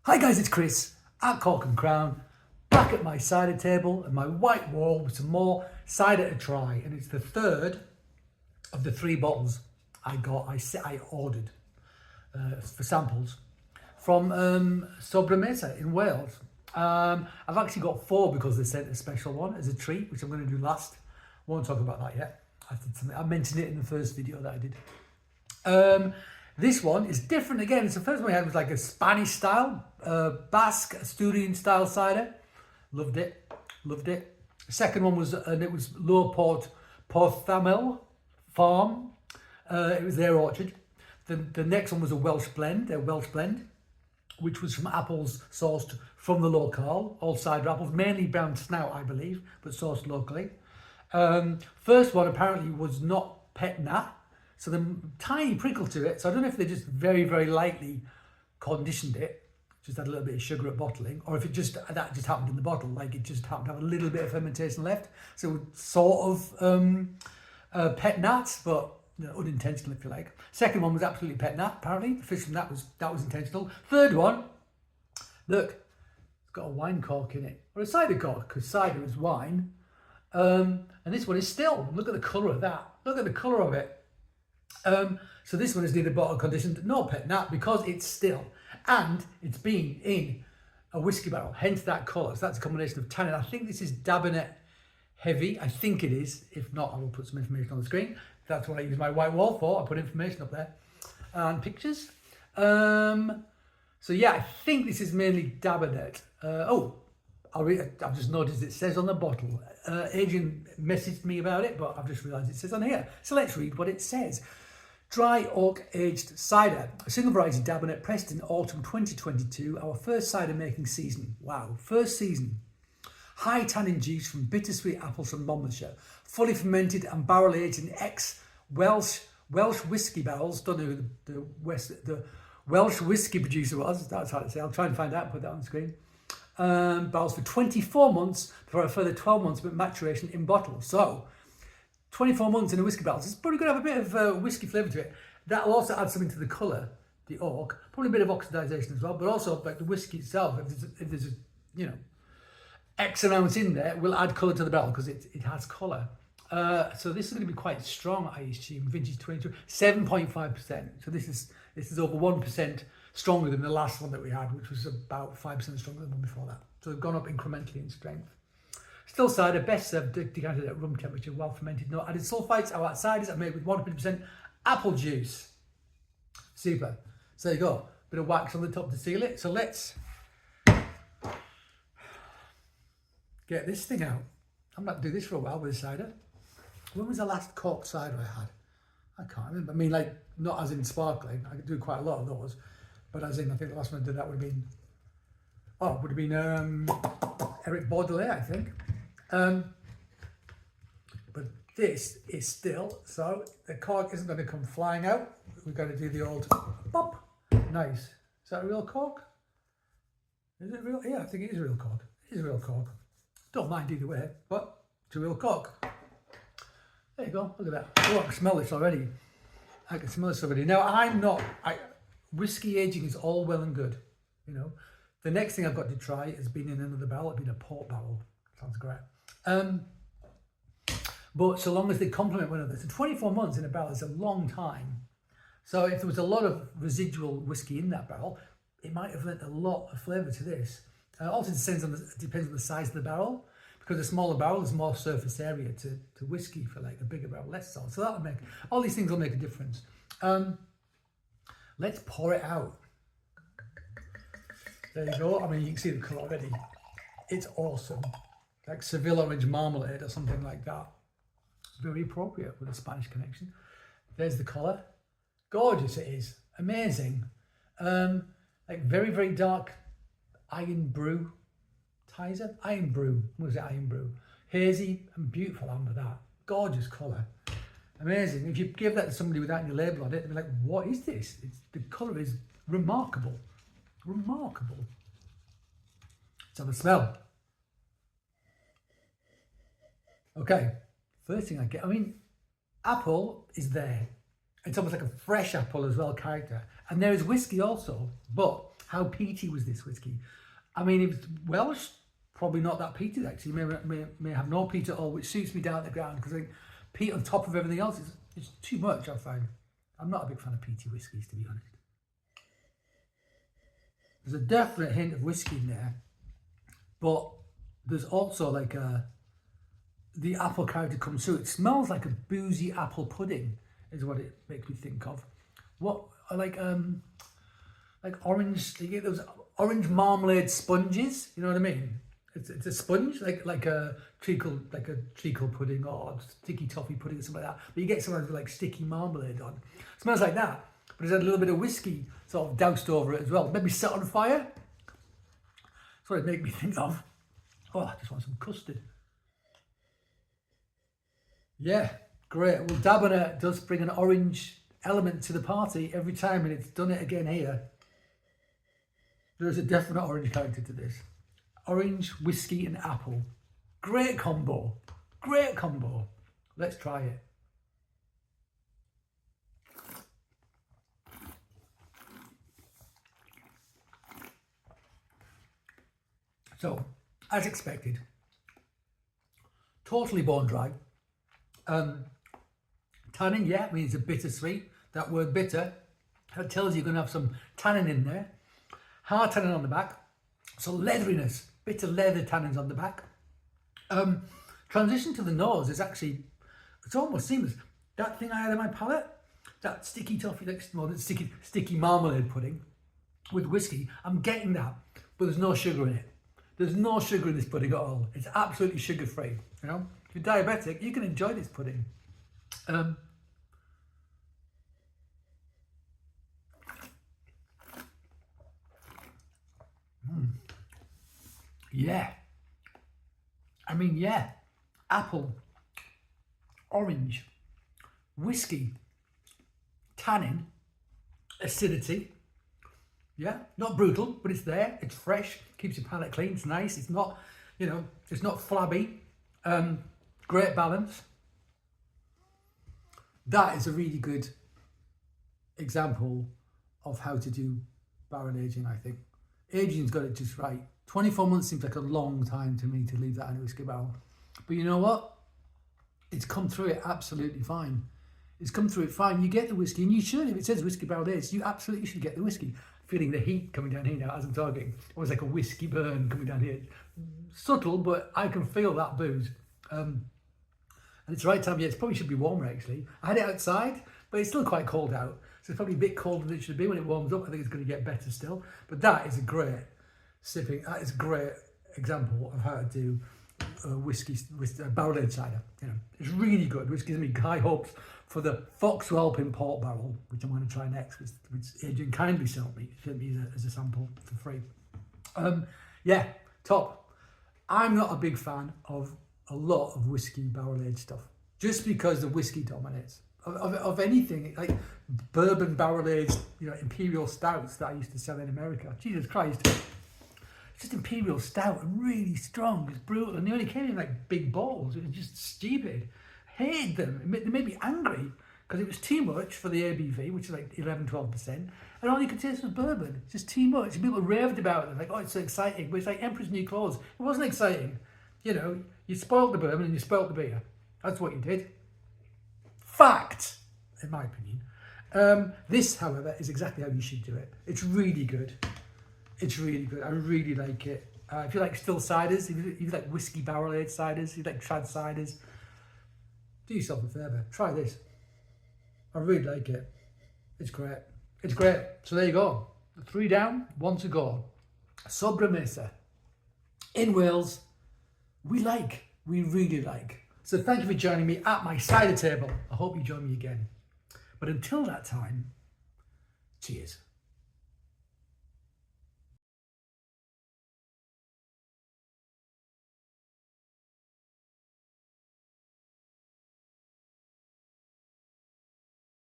Hi guys, it's Chris at Cork and Crown, back at my cider table and my white wall with some more cider to try, and it's the third of the 3 bottles I ordered for samples from Sobremesa in Wales. I've actually got 4 because they sent a special one as a treat, which I'm going to do last. Won't talk about that yet. I mentioned it in the first video that I did. This one is different again. It's the first one I had was like a Spanish style, Basque, Asturian style cider. Loved it. The second one was, and it was Low Porthamel Farm. It was their orchard. The next one was a Welsh blend, which was from apples sourced from the locale, all cider apples, mainly brown snout, I believe, but sourced locally. First one apparently was not pet nat. So the tiny prickle to it. So I don't know if they just very, very lightly conditioned it, just had a little bit of sugar at bottling, or if that just happened in the bottle, like it just happened to have a little bit of fermentation left. So it sort of pet nats, but unintentional if you like. Second one was absolutely pet nat. Apparently, the fish from that was intentional. Third one, look, it's got a wine cork in it, or a cider cork, because cider is wine. And this one is still. Look at the colour of that. Look at the colour of it. So this one is neither bottle conditioned nor pet nat because it's still, and it's been in a whiskey barrel, hence that colour. So that's a combination of tannin. I think this is Dabinet heavy. I think it is. If not, I will put some information on the screen. That's what I use my white wall for. I put information up there and pictures. So yeah, I think this is mainly Dabinet. I've just noticed it says on the bottle. Adrian messaged me about it, but I've just realised it says on here. So let's read what it says. Dry oak aged cider, a single variety Dabinet pressed in autumn 2022, our first cider making season. Wow, first season. High tannin juice from bittersweet apples from Monmouthshire, fully fermented and barrel aged in ex-Welsh whiskey barrels. Don't know who the Welsh whiskey producer was. That's hard to say. I'll try and find out, put that on the screen. Barrels for 24 months for a further 12 months of maturation in bottles. So 24 months in a whiskey barrel. It's probably going to have a bit of whiskey flavour to it. That'll also add something to the colour, the oak. Probably a bit of oxidisation as well, but also like the whiskey itself. If there's X amounts in there, will add colour to the barrel because it has colour. So this is going to be quite strong, I assume. Vintage 22, 7.5%. So this is over 1% stronger than the last one that we had, which was about 5% stronger than the one before that. So they've gone up incrementally in strength. Still cider, best served decanted at room temperature, well fermented, no added sulfites. Our ciders are made with 100% apple juice. Super. So there you go. Bit of wax on the top to seal it. So let's get this thing out. I'm not doing this for a while with cider. When was the last corked cider I had? I can't remember. I mean, like, not as in sparkling. I could do quite a lot of those. But as in, I think the last one I did that would have been, Eric Baudelaire, I think. But this is still, so the cork isn't going to come flying out. We've got to do the old pop. Nice. Is that a real cork? Is it real? Yeah, I think it is a real cork. It is a real cork. Don't mind either way, but it's a real cork. There you go. Look at that. Oh, I can smell this already. Now, whiskey aging is all well and good, you know. The next thing I've got to try has been in another barrel. It's been a port barrel. Sounds great. But so long as they complement one another. So 24 months in a barrel is a long time. So if there was a lot of residual whiskey in that barrel, it might have lent a lot of flavour to this. Also depends on the size of the barrel. Because a smaller barrel, there's more surface area to whiskey. For like a bigger barrel, less so. So that'll make, all these things will make a difference. Let's pour it out. There you go. I mean, you can see the colour already. It's awesome. Like Seville orange marmalade or something like that. Very appropriate with a Spanish connection. There's the colour. Gorgeous it is. Amazing. Like very, very dark iron brew. Tizer? Iron brew. What was it? Iron brew. Hazy and beautiful under that. Gorgeous colour. Amazing. If you give that to somebody without any label on it, they'll be like, what is this? The colour is remarkable. Remarkable. Let's have a smell. Okay. First thing I get, I mean, apple is there. It's almost like a fresh apple as well, character. And there is whiskey also, but How peaty was this whiskey? I mean, it was Welsh, probably not that peaty actually. May have no peat at all, which suits me down at the ground because I think peat on top of everything else is too much, I find. I'm not a big fan of peaty whiskies, to be honest. There's a definite hint of whiskey in there, but there's also like the apple character comes through. It smells like a boozy apple pudding, is what it makes me think of. What like orange? You get those orange marmalade sponges. You know what I mean? It's a sponge like a treacle pudding or sticky toffee pudding or something like that. But you get something with like sticky marmalade on. It smells like that, but it's had a little bit of whiskey sort of doused over it as well. Maybe set on fire. That's what it made me think of. Oh, I just want some custard. Yeah, great. Well, Dabana does bring an orange element to the party every time, and it's done it again here. There's a definite orange character to this. Orange, whiskey and apple. Great combo. Great combo. Let's try it. So, as expected, totally bone dry. Tannin, yeah, I mean it's a bittersweet. That word bitter, that tells you you're going to have some tannin in there. Hard tannin on the back. So leatheriness, bitter leather tannins on the back. Transition to the nose is actually, it's almost seamless. That thing I had on my palate, that sticky toffee, sticky marmalade pudding with whiskey, I'm getting that, but there's no sugar in it. There's no sugar in this pudding at all. It's absolutely sugar free. You know, if you're diabetic, you can enjoy this pudding. Yeah. I mean, yeah. Apple, orange, whiskey, tannin, acidity. Yeah, not brutal, but it's there. It's fresh. Keeps your palate clean. It's nice. It's not, you know, it's not flabby. Great balance. That is a really good example of how to do barrel aging, I think. Aging's got it just right. 24 months seems like a long time to me to leave that in a whiskey barrel. But you know what? It's come through it absolutely fine. It's come through it fine. You get the whiskey, and you should. If it says whiskey barrel aged, you absolutely should get the whiskey. Feeling the heat coming down here now as I'm talking. It was like a whiskey burn coming down here. Subtle, but I can feel that booze. And it's the right time. Yeah, it probably should be warmer actually. I had it outside, but it's still quite cold out. So it's probably a bit colder than it should be. When it warms up, I think it's going to get better still. But that is a great sipping. That is a great example of how to do whiskey with barrel aged cider. You know, it's really good, which gives me high hopes for the Foxwell Port Barrel, which I'm going to try next, which Adrian kindly sent me as a sample for free. Yeah, top. I'm not a big fan of a lot of whiskey barrel aged stuff, just because the whiskey dominates. Of anything, like bourbon barrel aged, you know, imperial stouts that I used to sell in America. Jesus Christ. It's just imperial stout and really strong. It's brutal. And they only came in like big bottles. It was just stupid. Hated them. They made me angry because it was too much for the ABV, which is like 11-12%. And all you could taste was bourbon. It's just too much. And people raved about it. Like, oh, it's so exciting. But it's like Emperor's New Clothes. It wasn't exciting. You know, you spoiled the bourbon and you spoiled the beer. That's what you did. Fact, in my opinion. This, however, is exactly how you should do it. It's really good. It's really good. I really like it. If you like still ciders, if you like whiskey barrel aged ciders, if you like trad ciders, do yourself a favour. Try this. I really like it. It's great. It's great. So there you go. 3 down, 1 to go. Sobremesa. In Wales, we really like. So thank you for joining me at my cider table. I hope you join me again. But until that time, cheers.